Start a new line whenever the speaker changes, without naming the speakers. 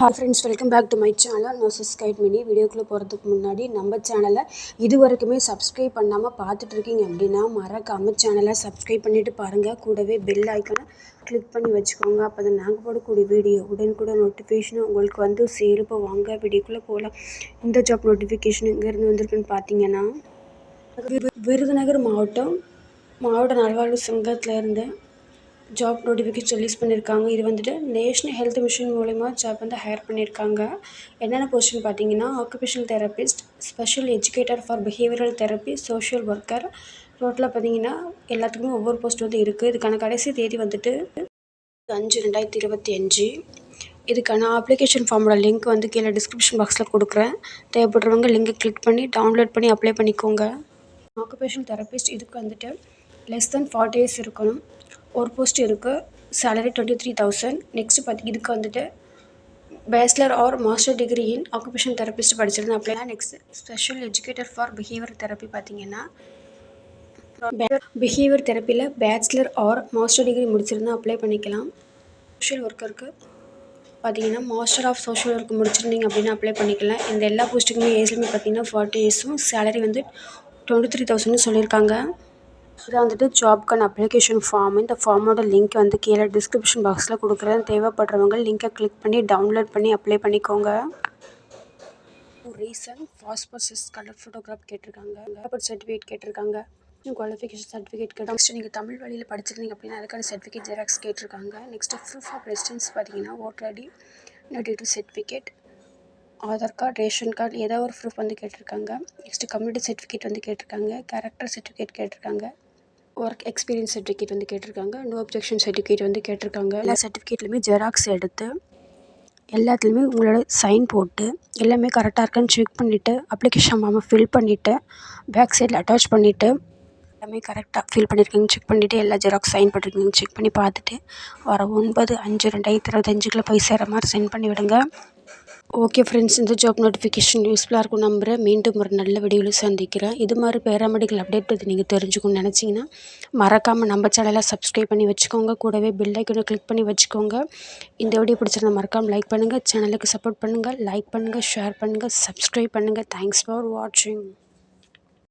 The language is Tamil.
Hi friends, welcome back to my channel. Nurses Guide Mini வீடியோக்குள்ளே போகிறதுக்கு முன்னாடி நம்ம சேனலை இது வரைக்குமே சப்ஸ்கிரைப் பண்ணாமல் பார்த்துட்டு இருக்கீங்க அப்படின்னா மறக்காம சேனலை சப்ஸ்கிரைப் பண்ணிட்டு பாருங்கள். கூடவே பெல் ஐக்கனை கிளிக் பண்ணி வச்சுக்கோங்க. அப்போ தான் நாங்கள் போடக்கூடிய வீடியோ உடனுக்குடன் நோட்டிஃபிகேஷன் உங்களுக்கு வந்து சேருப்போ வாங்க வீடியோக்குள்ளே போகலாம். இந்த ஜாப் நோட்டிஃபிகேஷன் எங்கேருந்து வந்திருக்குன்னு பார்த்தீங்கன்னா விருதுநகர் மாவட்ட நல்வாழ்வு சங்கத்திலேருந்து ஜாப் நோட்டிஃபிகேஷன் ரிலீஸ் பண்ணியிருக்காங்க. இது வந்துட்டு நேஷ்னல் ஹெல்த் மிஷன் மூலமா ஜாப் வந்து ஹையர் பண்ணியிருக்காங்க. என்னென்ன போஸ்ட்னு பார்த்தீங்கன்னா occupational therapist, special educator for behavioural therapy, social worker. டோட்டலாக பார்த்தீங்கன்னா எல்லாத்துக்குமே ஒவ்வொரு போஸ்ட் வந்து இருக்குது. இதுக்கான கடைசி தேதி வந்துட்டு 5/2025. இதுக்கான அப்ளிகேஷன் ஃபார்மோட லிங்க் வந்து கீழே டிஸ்கிரிப்ஷன் பாக்ஸில் கொடுக்குறேன். தேவைப்படுறவங்க லிங்கை கிளிக் பண்ணி டவுன்லோட் பண்ணி அப்ளை பண்ணிக்கோங்க. ஆக்குபேஷனல் தெரபிஸ்ட் இதுக்கு வந்துட்டு லெஸ் தென் 40 இயர்ஸ் இருக்கணும். ஒரு போஸ்ட் இருக்குது. சேலரி 23,000. நெக்ஸ்ட்டு இதுக்கு வந்துட்டு bachelor or master degree in occupation therapist படிச்சிருந்தேன் அப்படின்னா. Next special educator for behaviour therapy பார்த்தீங்கன்னா பிஹேவியர் தெரப்பியில் பேச்சுலர் ஆர் மாஸ்டர் டிகிரி முடிச்சிருந்தா அப்ளை பண்ணிக்கலாம். சோஷியல் ஒர்க்கருக்கு பார்த்தீங்கன்னா மாஸ்டர் ஆஃப் சோஷியல் ஒர்க் முடிச்சிருந்தீங்க அப்படின்னா அப்ளை பண்ணிக்கலாம். இந்த எல்லா போஸ்ட்டுக்குமே ஏஜ் லிமிட் பார்த்தீங்கன்னா 40 இயர்ஸும் சேலரி வந்து 23,000 சொல்லியிருக்காங்க. இதான் வந்துட்டு ஜாப்க்கான அப்ளிகேஷன் ஃபார்ம். இந்த ஃபார்மோட லிங்க் வந்து கீழே டிஸ்கிரிப்ஷன் பாக்ஸில் கொடுக்குறேன். தேவைப்படுறவங்க லிங்கை கிளிக் பண்ணி டவுன்லோட் பண்ணி அப்ளை பண்ணிக்கோங்க. Reason passport size colour photograph கேட்டிருக்காங்க. சர்டிஃபிகேட் கேட்டிருக்காங்க. குவாலிஃபிகேஷன் சர்டிஃபிகேட் கேட்டு நெக்ஸ்ட் நீங்கள் தமிழ் வழியில் படிச்சிருந்தீங்க அப்படின்னா அதுக்கான சர்டிஃபிகேட் ஜெராக்ஸ் கேட்டிருக்காங்க. நெக்ஸ்ட்டு ப்ரூஃப் ஆஃப் ரெசிடென்ஸ் பார்த்தீங்கன்னா voter ID, detail certificate, Aadhaar card, ration card, ஏதாவது ஒரு ப்ரூஃப் வந்து கேட்டிருக்காங்க. நெக்ஸ்ட்டு கம்யூனிட்டி சர்டிஃபிகேட் வந்து கேட்டிருக்காங்க. கேரக்டர் சர்டிஃபிகேட் கேட்டிருக்காங்க. ஒர்க் எக்ஸ்பீரியன்ஸ் சர்டிஃபிகேட் வந்து கேட்டிருக்காங்க. நோ அப்ஜெக்ஷன் சர்டிஃபிகேட் வந்து கேட்டிருக்காங்க. எல்லா சர்டிஃபிகேட்லையுமே ஜெராக்ஸ் எடுத்து எல்லாத்துலேயுமே உங்களோட சைன் போட்டு எல்லாமே கரெக்டாக இருக்கான்னு செக் பண்ணிவிட்டு அப்ளிகேஷன் ஃபார்மை ஃபில் பண்ணிவிட்டு பேக் சைடில் அட்டாச் பண்ணிவிட்டு எல்லாமே கரெக்டாக ஃபில் பண்ணியிருக்கீங்கன்னு செக் பண்ணிவிட்டு எல்லா ஜெராக்ஸ் சைன் பண்ணியிருக்கீங்கன்னு செக் பண்ணி பார்த்துட்டு வர 9/5/2025 போய் சேர மாதிரி சென்ட் பண்ணி விடுங்க. ஓகே ஃப்ரெண்ட்ஸ், இந்த ஜாப் நோட்டிஃபிகேஷன் யூஸ்ஃபுல்லாக இருக்கும் நம்புகிறேன். மீண்டும் ஒரு நல்ல வீடியோவில் சந்திக்கிறேன். இது மாதிரி பேராமெடிக்கல் அப்டேட் பற்றி நீங்கள் தெரிஞ்சுக்கணும்னு நினச்சிங்கன்னா மறக்காமல் நம்ம சேனலை சப்ஸ்கிரைப் பண்ணி வச்சுக்கோங்க. கூடவே பெல் ஐக்கனை கிளிக் பண்ணி வச்சுக்கோங்க. இந்த வீடியோ பிடிச்சிருந்தா மறக்காமல் லைக் பண்ணுங்கள். சேனலுக்கு சப்போர்ட் பண்ணுங்கள். லைக் பண்ணுங்கள், ஷேர் பண்ணுங்கள், சப்ஸ்கிரைப் பண்ணுங்கள். தேங்க்ஸ் ஃபார் வாட்சிங்.